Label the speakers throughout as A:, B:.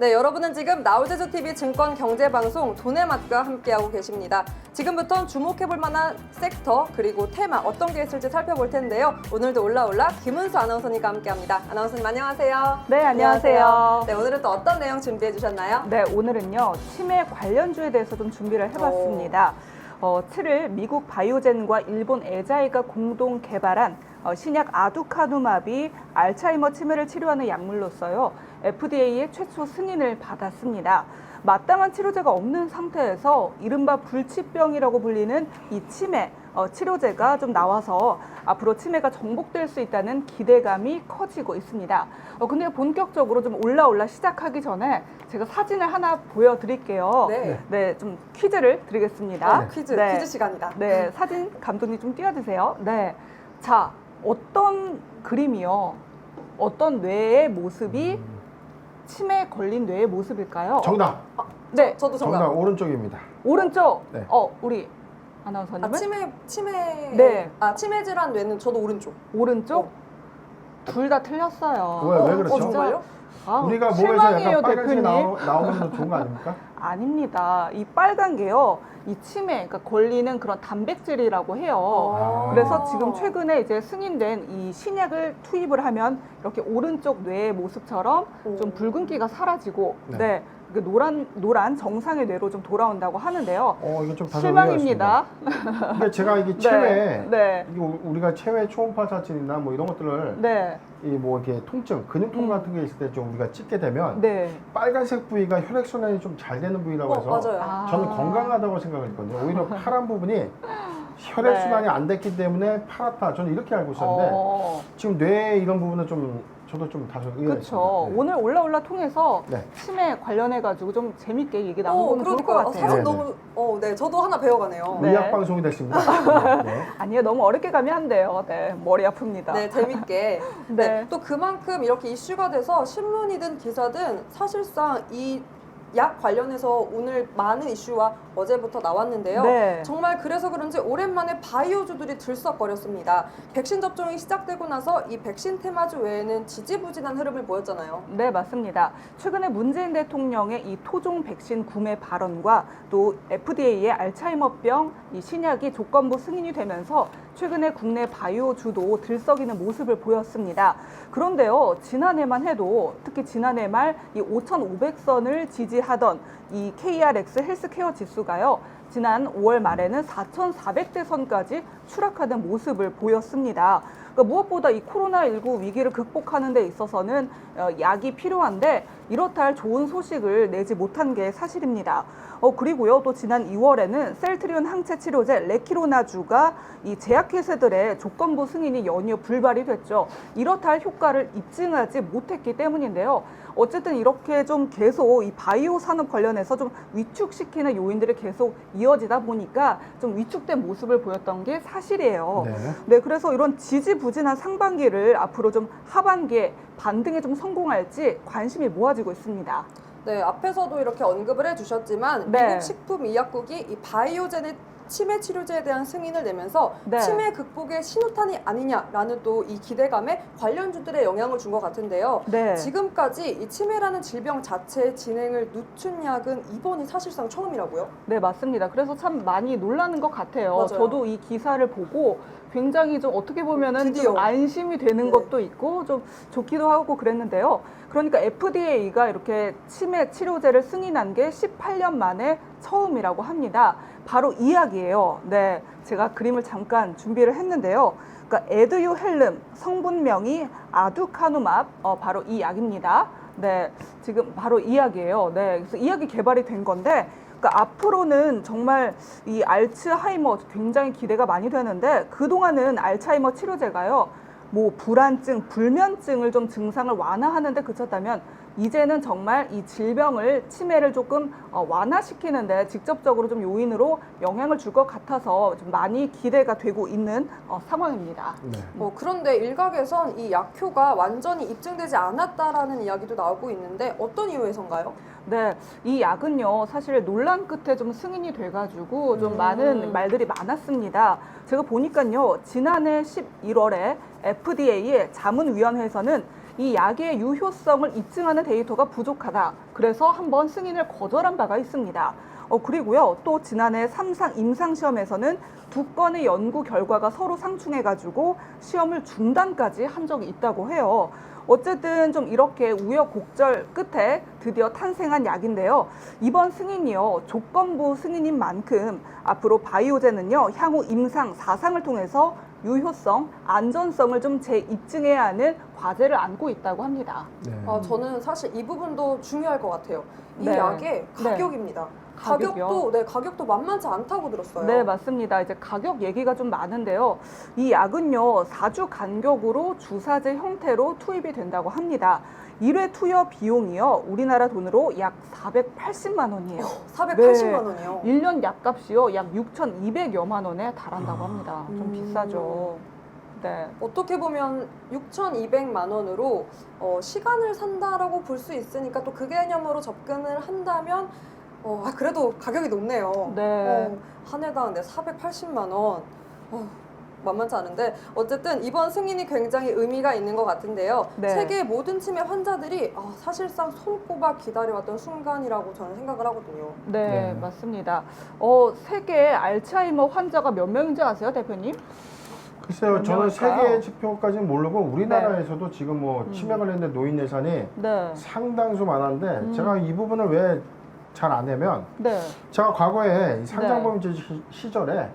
A: 네, 여러분은 지금 나우제주TV 증권경제방송 돈의 맛과 함께하고 계십니다. 지금부터는 주목해볼 만한 섹터 그리고 테마 어떤 게 있을지 살펴볼 텐데요. 오늘도 올라올라 김은수 아나운서님과 함께합니다. 아나운서님 안녕하세요.
B: 네, 안녕하세요.
A: 네, 오늘은 또 어떤 내용 준비해 주셨나요?
B: 네, 오늘은요. 치매 관련주에 대해서 좀 준비를 해봤습니다. 7일 미국 바이오젠과 일본 에자이가 공동 개발한 신약 아두카누맙이 알츠하이머 치매를 치료하는 약물로서요. FDA의 최초 승인을 받았습니다. 마땅한 치료제가 없는 상태에서 이른바 불치병이라고 불리는 이 치매 치료제가 좀 나와서 앞으로 치매가 정복될 수 있다는 기대감이 커지고 있습니다. 근데 본격적으로 좀 올라올라 시작하기 전에 제가 사진을 하나 보여드릴게요.
A: 네.
B: 좀 퀴즈를 드리겠습니다.
A: 퀴즈 시간이다.
B: 네, 사진 감독님 좀 띄워주세요. 네, 자, 어떤 그림이요? 어떤 뇌의 모습이 치매에 걸린 뇌의 모습일까요?
C: 정답.
B: 네,
A: 저도 정답.
C: 정답 오른쪽입니다.
B: 오른쪽.
C: 네.
B: 우리 아나운서님은?
A: 치매.
B: 네.
A: 치매 질환 뇌는 저도 오른쪽.
B: 오른쪽? 둘 다 틀렸어요.
C: 왜 그렇죠?
A: 정말요?
C: 우리가 몸에서
B: 실망이에요,
C: 약간 빨간색이
B: 대표님.
C: 나오면 좋은 거 아닙니까?
B: 아닙니다. 이 빨간 게요, 이 치매, 그러니까 걸리는 그런 단백질이라고 해요. 그래서 지금 최근에 이제 승인된 이 신약을 투입을 하면 이렇게 오른쪽 뇌의 모습처럼 좀 붉은기가 사라지고,
C: 네.
B: 그 노란 정상의 뇌로 좀 돌아온다고 하는데요.
C: 이거 좀 다소
B: 실망입니다.
C: 의아했습니다. 근데 제가 이게 체외,
B: 네.
C: 이게 우리가 체외 초음파 사진이나 뭐 이런 것들을
B: 네.
C: 이 뭐 이렇게 통증, 근육통 같은 게 있을 때 좀 우리가 찍게 되면
B: 네.
C: 빨간색 부위가 혈액순환이 좀 잘 되는 부위라고 해서
A: 맞아요.
C: 저는 건강하다고 생각을 했거든요. 오히려 파란 부분이 혈액순환이 안 됐기 때문에 파랗다. 저는 이렇게 알고 있었는데 지금 뇌 이런 부분은 저도 좀 다소 의아했습니다.
B: 그렇죠.
C: 네.
B: 오늘 올라올라 통해서
C: 네.
B: 치매 관련해가지고 좀 재밌게 얘기 나눠보면 좋을 것
A: 그러니까요.
B: 같아요.
A: 사실
C: 네,
A: 너무, 네, 저도 하나 배워가네요.
B: 네.
C: 의학 방송이 됐습니다. 네.
B: 아니요, 너무 어렵게 가면 안 돼요. 네, 머리 아픕니다.
A: 네, 재밌게.
B: 네.
A: 네. 또 그만큼 이렇게 이슈가 돼서 신문이든 기사든 사실상 이 약 관련해서 오늘 많은 이슈와 어제부터 나왔는데요.
B: 네.
A: 정말 그래서 그런지 오랜만에 바이오주들이 들썩거렸습니다. 백신 접종이 시작되고 나서 이 백신 테마주 외에는 지지부진한 흐름을 보였잖아요.
B: 네, 맞습니다. 최근에 문재인 대통령의 이 토종 백신 구매 발언과 또 FDA의 알츠하이머병 이 신약이 조건부 승인이 되면서 최근에 국내 바이오주도 들썩이는 모습을 보였습니다. 그런데요, 지난해만 해도 특히 지난해 말 이 5,500선을 지지하던 이 KRX 헬스케어 지수가요, 지난 5월 말에는 4,400대 선까지 추락하는 모습을 보였습니다. 그러니까 무엇보다 이 코로나19 위기를 극복하는 데 있어서는 약이 필요한데 이렇다 할 좋은 소식을 내지 못한 게 사실입니다. 그리고요, 또 지난 2월에는 셀트리온 항체 치료제 레키로나주가 이 제약회사들의 조건부 승인이 연이어 불발이 됐죠. 이렇다 할 효과를 입증하지 못했기 때문인데요. 어쨌든 이렇게 좀 계속 이 바이오 산업 관련해서 좀 위축시키는 요인들이 계속 이어지다 보니까 좀 위축된 모습을 보였던 게 사실이에요. 네, 그래서 이런 지지부진한 상반기를 앞으로 좀 하반기에 반등에 좀 성공할지 관심이 모아지고 있습니다.
A: 네, 앞에서도 이렇게 언급을 해주셨지만
B: 네.
A: 미국 식품의약국이 이 바이오젠의 치매 치료제에 대한 승인을 내면서
B: 네.
A: 치매 극복의 신호탄이 아니냐라는 또 이 기대감에 관련주들의 영향을 준 것 같은데요.
B: 네.
A: 지금까지 이 치매라는 질병 자체의 진행을 늦춘 약은 이번이 사실상 처음이라고요?
B: 네, 맞습니다. 그래서 참 많이 놀라는 것 같아요.
A: 맞아요.
B: 저도 이 기사를 보고 굉장히 좀 어떻게 보면은
A: 드디어.
B: 좀 안심이 되는
A: 네.
B: 것도 있고 좀 좋기도 하고 그랬는데요. 그러니까 FDA가 이렇게 치매 치료제를 승인한 게 18년 만에 처음이라고 합니다. 바로 이 약이에요. 네, 제가 그림을 잠깐 준비를 했는데요. 그러니까 에드유헬름 성분명이 아두카누맙 바로 이 약입니다. 네, 지금 바로 이 약이에요. 네, 그래서 이 약이 개발이 된 건데. 그러니까 앞으로는 정말 이 알츠하이머 굉장히 기대가 많이 되는데 그동안은 알츠하이머 치료제가요, 뭐 불안증, 불면증을 좀 증상을 완화하는 데 그쳤다면 이제는 정말 이 질병을, 치매를 조금 완화시키는 데 직접적으로 좀 요인으로 영향을 줄 것 같아서 좀 많이 기대가 되고 있는 상황입니다.
C: 네.
A: 그런데 일각에선 이 약효가 완전히 입증되지 않았다라는 이야기도 나오고 있는데 어떤 이유에선가요?
B: 네, 이 약은요, 사실 논란 끝에 좀 승인이 돼가지고 좀 많은 말들이 많았습니다. 제가 보니까요, 지난해 11월에 FDA의 자문위원회에서는 이 약의 유효성을 입증하는 데이터가 부족하다. 그래서 한번 승인을 거절한 바가 있습니다. 그리고요, 또 지난해 3상 임상시험에서는 2건의 연구 결과가 서로 상충해가지고 시험을 중단까지 한 적이 있다고 해요. 어쨌든 좀 이렇게 우여곡절 끝에 드디어 탄생한 약인데요. 이번 승인이요, 조건부 승인인 만큼 앞으로 바이오젠은요, 향후 임상 4상을 통해서 유효성, 안전성을 좀 재입증해야 하는 과제를 안고 있다고 합니다.
C: 네.
A: 저는 사실 이 부분도 중요할 것 같아요. 이
B: 네.
A: 약의 가격입니다.
B: 가격이요?
A: 가격도 만만치 않다고 들었어요.
B: 네, 맞습니다. 이제 가격 얘기가 좀 많은데요. 이 약은요, 4주 간격으로 주사제 형태로 투입이 된다고 합니다. 1회 투여 비용이요, 우리나라 돈으로 약 480만 원이에요.
A: 480만 원이요.
B: 1년 약값이요, 약 6,200여만 원에 달한다고 합니다. 좀 비싸죠. 네.
A: 어떻게 보면 6,200만 원으로 시간을 산다라고 볼 수 있으니까 또 그 개념으로 접근을 한다면 그래도 가격이 높네요.
B: 네.
A: 한 해당 480만 원. 만만치 않은데 어쨌든 이번 승인이 굉장히 의미가 있는 것 같은데요.
B: 네.
A: 세계 모든 치매 환자들이 사실상 손꼽아 기다려왔던 순간이라고 저는 생각을 하거든요.
B: 네,
C: 네.
B: 맞습니다. 세계 알츠하이머 환자가 몇 명인지 아세요, 대표님?
C: 글쎄요,
B: 몇
C: 저는
B: 명일까요?
C: 세계 지표까지는 모르고 우리나라에서도 지금 뭐 치매 관련된 노인 예산이
B: 네.
C: 상당수 많았는데 제가 이 부분을 왜 잘 안 하면
B: 네.
C: 제가 과거에 이 상장보험제 시절에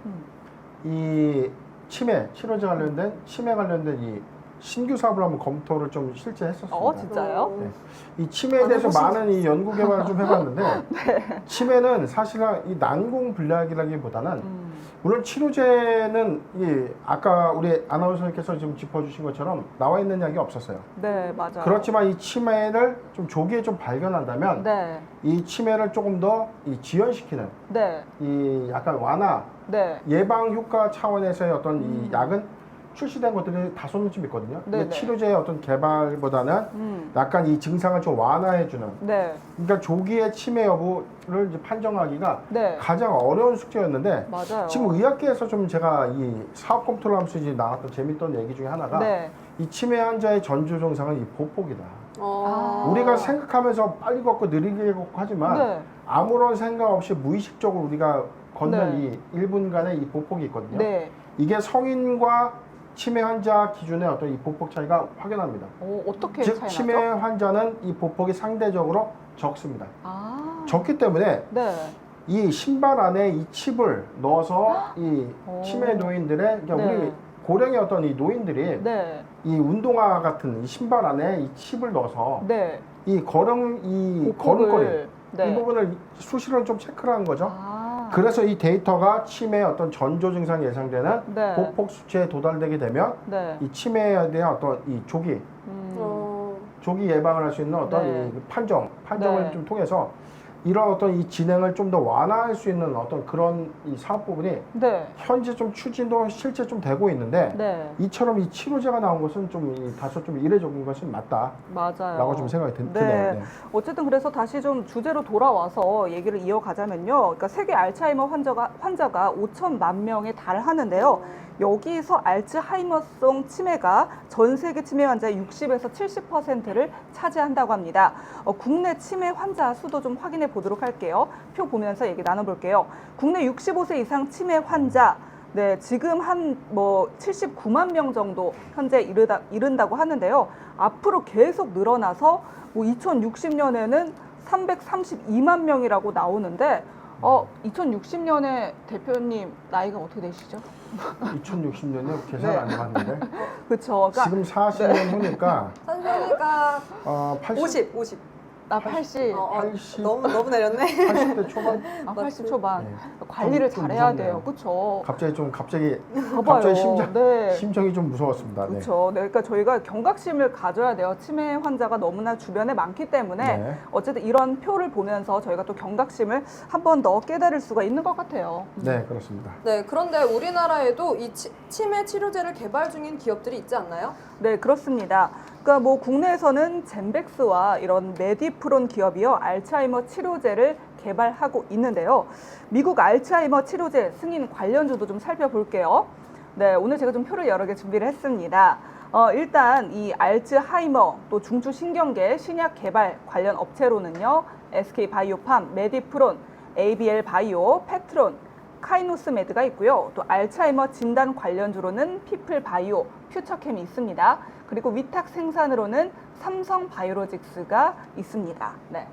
C: 이 치료제 관련된 치매 관련된 이 신규 사업을 한번 검토를 좀 실제 했었습니다.
B: 진짜요?
C: 네. 이 치매에 대해서 많은 이 연구 개발을 좀 해봤는데 치매는 사실은 이 난공불락이라기보다는 물론 치료제는 이 아까 우리 아나운서님께서 지금 짚어주신 것처럼 나와 있는 약이 없었어요.
B: 네, 맞아요.
C: 그렇지만 이 치매를 좀 조기에 좀 발견한다면
B: 네.
C: 이 치매를 조금 더 이 지연시키는
B: 네.
C: 이 약간 완화
B: 네.
C: 예방 효과 차원에서의 어떤 이 약은 출시된 것들이 다소는 좀 있거든요. 근데
B: 네네.
C: 치료제의 어떤 개발보다는 약간 이 증상을 좀 완화해주는.
B: 네.
C: 그러니까 조기의 치매 여부를 이제 판정하기가
B: 네.
C: 가장 어려운 숙제였는데
B: 맞아요.
C: 지금 의학계에서 좀 제가 이 사업 검토를 하면서 이제 나왔던 재밌던 얘기 중에 하나가
B: 네.
C: 이 치매 환자의 전조 증상은 이 보폭이다. 우리가 생각하면서 빨리 걷고 느리게 걷고 하지만
B: 네.
C: 아무런 생각 없이 무의식적으로 우리가 걷는
B: 네.
C: 이 1분간의 이 보폭이 있거든요.
B: 네.
C: 이게 성인과 치매 환자 기준의 어떤 이 보폭 차이가 확연합니다.
B: 어떻게
C: 즉
B: 차이
C: 치매
B: 나죠?
C: 환자는 이 보폭이 상대적으로 적습니다.
B: 아.
C: 적기 때문에
B: 네.
C: 이 신발 안에 이 칩을 넣어서 이 치매 노인들의 그러니까
B: 네.
C: 우리 고령의 어떤 이 노인들이
B: 네.
C: 이 운동화 같은 이 신발 안에 이 칩을 넣어서
B: 네.
C: 이 걸음거리
B: 보폭을. 네.
C: 이 부분을 수시로 좀 체크를 한 거죠.
B: 아.
C: 그래서 이 데이터가 치매의 어떤 전조 증상이 예상되는
B: 네.
C: 보폭 수치에 도달되게 되면
B: 네.
C: 이 치매에 대한 어떤 이 조기 예방을 할 수 있는 어떤
B: 네.
C: 이 판정을
B: 네.
C: 좀 통해서 이런 어떤 이 진행을 좀 더 완화할 수 있는 어떤 그런 이 사업 부분이
B: 네.
C: 현재 좀 추진도 실제 좀 되고 있는데
B: 네.
C: 이처럼 이 치료제가 나온 것은 좀 다소 좀 이례적인 것은 맞다라고
B: 맞아요.
C: 좀 생각이
B: 네.
C: 드네요. 네.
B: 어쨌든 그래서 다시 좀 주제로 돌아와서 얘기를 이어가자면요. 그러니까 세계 알츠하이머 환자가 5천만 명에 달하는데요. 여기서 알츠하이머성 치매가 전 세계 치매 환자의 60에서 70%를 차지한다고 합니다. 국내 치매 환자 수도 좀 확인해 보도록 할게요. 표 보면서 얘기 나눠볼게요. 국내 65세 이상 치매 환자, 네, 지금 한 79만 명 정도 현재 이른다고 하는데요. 앞으로 계속 늘어나서 2060년에는 332만 명이라고 나오는데 2060년에 대표님 나이가 어떻게 되시죠?
C: 2060년에 계산
B: 네.
C: 안 해봤는데
B: 그렇죠. 그러니까
C: 지금 40년 후니까
A: 산소니까
C: 80,
A: 50.
B: 나 80,
C: 80,
A: 너무 내렸네.
C: 80대 초반?
B: 80 초반.
C: 네.
B: 관리를
C: 좀
B: 잘해야
C: 무섭네요.
B: 돼요. 그렇죠.
C: 갑자기
B: 봐봐요.
C: 심장,
B: 네.
C: 심정이 좀 무서웠습니다. 네.
B: 그렇죠. 네, 그러니까 저희가 경각심을 가져야 돼요. 치매 환자가 너무나 주변에 많기 때문에
C: 네.
B: 어쨌든 이런 표를 보면서 저희가 또 경각심을 한 번 더 깨달을 수가 있는 것 같아요.
C: 네, 그렇습니다.
A: 네, 그런데 우리나라에도 이 치매 치료제를 개발 중인 기업들이 있지 않나요?
B: 네, 그렇습니다. 그러니까 국내에서는 젠백스와 이런 메디프론 기업이요, 알츠하이머 치료제를 개발하고 있는데요. 미국 알츠하이머 치료제 승인 관련주도 좀 살펴볼게요. 네, 오늘 제가 좀 표를 여러 개 준비를 했습니다. 일단 이 알츠하이머 또 중추신경계 신약 개발 관련 업체로는요. SK바이오팜, 메디프론, ABL 바이오, 페트론, 카이노스메드가 있고요. 또 알츠하이머 진단 관련주로는 피플바이오, 퓨처캠이 있습니다. 그리고 위탁 생산으로는 삼성바이오로직스가 있습니다. 네.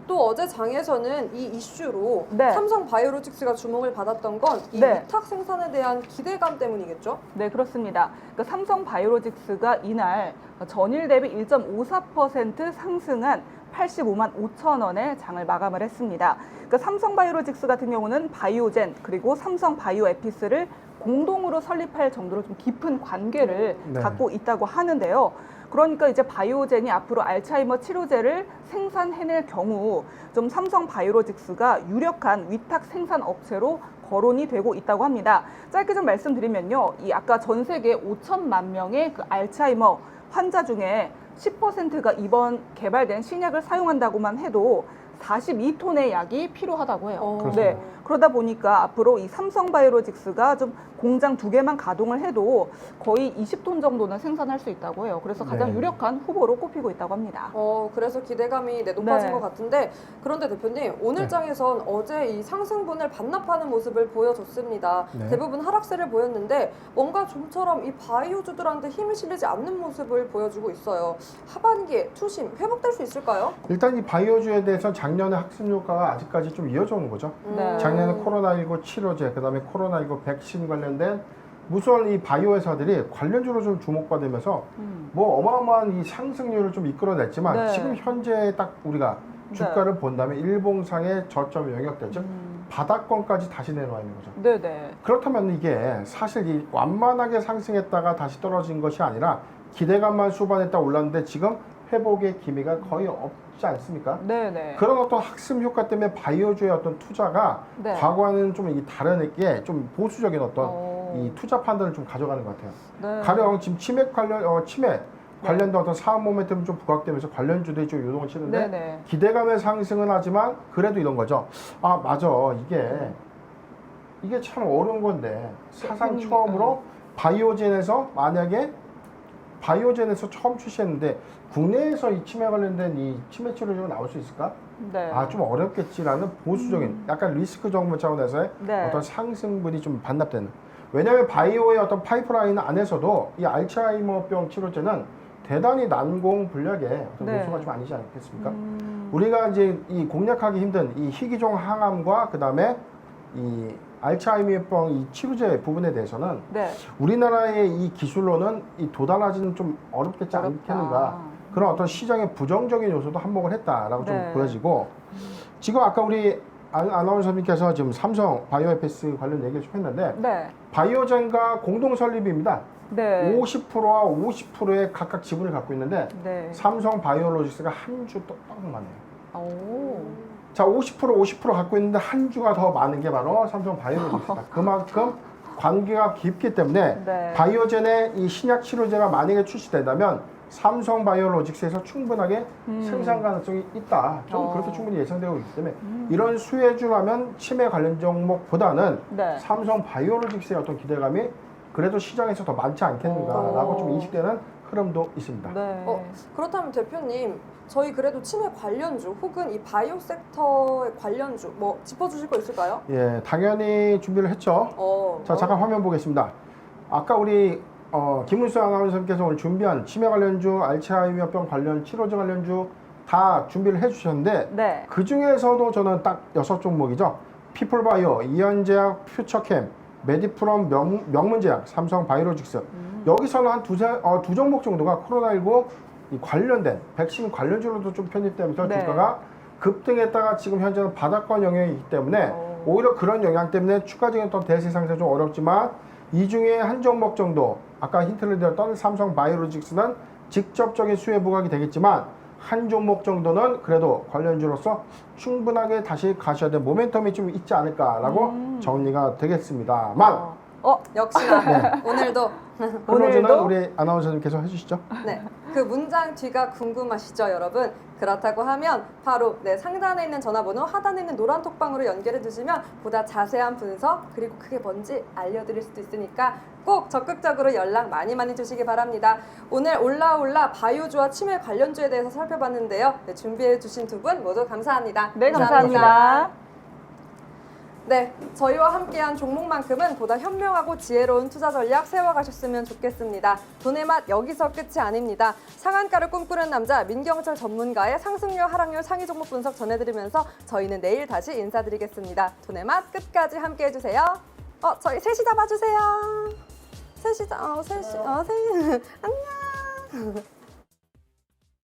A: 또 어제 장에서는 이 이슈로
B: 네.
A: 삼성바이오로직스가 주목을 받았던 건 이
B: 네.
A: 위탁 생산에 대한 기대감 때문이겠죠?
B: 네, 그렇습니다. 그러니까 삼성바이오로직스가 이날 전일 대비 1.54% 상승한 85만 5천 원에 장을 마감을 했습니다. 그러니까 삼성바이오로직스 같은 경우는 바이오젠 그리고 삼성바이오에피스를 공동으로 설립할 정도로 좀 깊은 관계를
C: 네.
B: 갖고 있다고 하는데요. 그러니까 이제 바이오젠이 앞으로 알츠하이머 치료제를 생산해낼 경우 좀 삼성바이오로직스가 유력한 위탁 생산 업체로 거론이 되고 있다고 합니다. 짧게 좀 말씀드리면요, 이 아까 전 세계 5천만 명의 그 알츠하이머 환자 중에 10%가 이번 개발된 신약을 사용한다고만 해도 42톤의 약이 필요하다고 해요.
C: 그렇습니다.
B: 네. 그러다 보니까 앞으로 이 삼성바이오로직스가 좀 공장 2개만 가동을 해도 거의 20톤 정도는 생산할 수 있다고 해요. 그래서 가장
C: 네.
B: 유력한 후보로 꼽히고 있다고 합니다.
A: 그래서 기대감이 높아진
B: 네.
A: 것 같은데, 그런데 대표님, 오늘
C: 네.
A: 장에선 어제 이 상승분을 반납하는 모습을 보여줬습니다.
C: 네.
A: 대부분 하락세를 보였는데 뭔가 좀처럼 이 바이오주들한테 힘이 실리지 않는 모습을 보여주고 있어요. 하반기에 투심 회복될 수 있을까요?
C: 일단 이 바이오주에 대해서 작년에 학습 효과가 아직까지 좀 이어져 오는 거죠.
B: 네.
C: 작년에 코로나19 치료제, 그다음에 코로나19 백신 관련된 무서운 이 바이오 회사들이 관련주로 좀 주목받으면서 뭐 어마어마한 이 상승률을 좀 이끌어냈지만
B: 네.
C: 지금 현재 딱 우리가 주가를 본다면 일봉상의 저점 영역대, 즉 바닥권까지 다시 내려와 있는 거죠.
B: 네네.
C: 그렇다면 이게 사실 이 완만하게 상승했다가 다시 떨어진 것이 아니라 기대감만 수반했다 올랐는데 지금 회복의 기미가 거의 없지 않습니까?
B: 네네.
C: 그런 어떤 학습 효과 때문에 바이오주의 어떤 투자가
B: 네.
C: 과거와는 좀 이 다르게 좀 보수적인 어떤
B: 오.
C: 이 투자 판단을 좀 가져가는 것 같아요.
B: 네.
C: 가령 지금 치맥 관련된 어떤 사업 모멘텀이 좀 부각되면서 관련주들이 좀 요동을 치는데
B: 네네.
C: 기대감의 상승은 하지만 그래도 이런 거죠. 아 맞아, 이게 참 어려운 건데 사상 처음으로 바이오젠에서 처음 출시했는데 국내에서 이 치매 관련된 이 치매 치료제가 나올 수 있을까?
B: 네.
C: 아 좀 어렵겠지라는 보수적인 약간 리스크 정보 차원에서의
B: 네.
C: 어떤 상승분이 좀 반납되는. 왜냐하면 바이오의 어떤 파이프라인 안에서도 이 알츠하이머병 치료제는 대단히 난공 분야의 어떤
B: 네.
C: 요소가 좀 아니지 않겠습니까? 우리가 이제 이 공략하기 힘든 이 희귀종 항암과 그 다음에 이 알츠하이머병 이 치료제 부분에 대해서는
B: 네.
C: 우리나라의 이 기술로는 이 도달하지는 좀 어렵겠지 않겠는가. 그런 어떤 시장의 부정적인 요소도 한몫을 했다라고
B: 네.
C: 좀 보여지고, 지금 아까 우리 아나운서님께서 지금 삼성 바이오에피스 관련 얘기를 좀 했는데
B: 네.
C: 바이오젠과 공동 설립입니다.
B: 네.
C: 50%와 50%의 각각 지분을 갖고 있는데
B: 네.
C: 삼성 바이오로직스가 한 주 떡 많아요.
B: 오.
C: 자, 50% 갖고 있는데 한 주가 더 많은 게 바로 삼성 바이오로직스다. 그만큼 관계가 깊기 때문에
B: 네.
C: 바이오젠의 이 신약 치료제가 만약에 출시된다면 삼성 바이오로직스에서 충분하게 생산 가능성이 있다. 좀 그렇게 충분히 예상되고 있기 때문에 이런 수혜주라면 치매 관련 종목보다는
B: 네.
C: 삼성 바이오로직스의 어떤 기대감이 그래도 시장에서 더 많지 않겠는가라고 좀 인식되는 흐름도 있습니다.
B: 네.
A: 그렇다면 대표님, 저희 그래도 치매 관련주 혹은 이 바이오 섹터의 관련주 뭐 짚어주실 거 있을까요?
C: 예, 당연히 준비를 했죠. 자, 잠깐 화면 보겠습니다. 아까 우리 김은수 아나운서님께서 오늘 준비한 치매 관련주, 알츠하이머병 관련 치료제 관련주 다 준비를 해주셨는데
B: 네.
C: 그 중에서도 저는 딱 6종목이죠. 피플바이오, 이현제약, 퓨처캠, 메디프롬, 명문제약, 삼성 바이오로직스. 여기서는 한 두 종목 정도가 코로나19 이 관련된 백신 관련주로도 좀 편입되면서
B: 네.
C: 주가가 급등했다가 지금 현재는 바닥권 영역이기 때문에 오히려 그런 영향 때문에 추가적인 어떤 대세 상승 좀 어렵지만 이 중에 한 종목 정도 아까 힌트를 드렸던 삼성 바이오로직스는 직접적인 수혜 부각이 되겠지만 한 종목 정도는 그래도 관련주로서 충분하게 다시 가셔야 될 모멘텀이 좀 있지 않을까라고 정리가 되겠습니다만
A: 역시나 오늘도
C: 그나저나 우리 아나운서님께서 해주시죠.
A: 네, 그 문장 뒤가 궁금하시죠, 여러분? 그렇다고 하면 바로 상단에 있는 전화번호, 하단에 있는 노란 톡방으로 연결해 주시면 보다 자세한 분석 그리고 그게 뭔지 알려드릴 수도 있으니까 꼭 적극적으로 연락 많이 주시기 바랍니다. 오늘 올라올라 바이오주와 치매 관련주에 대해서 살펴봤는데요. 네, 준비해 주신 두 분 모두 감사합니다.
B: 네, 감사합니다.
A: 네, 저희와 함께한 종목만큼은 보다 현명하고 지혜로운 투자 전략 세워가셨으면 좋겠습니다. 돈의 맛 여기서 끝이 아닙니다. 상한가를 꿈꾸는 남자 민경철 전문가의 상승률 하락률 상위 종목 분석 전해드리면서 저희는 내일 다시 인사드리겠습니다. 돈의 맛 끝까지 함께해주세요. 저희 셋이 잡아주세요. 셋이 안녕.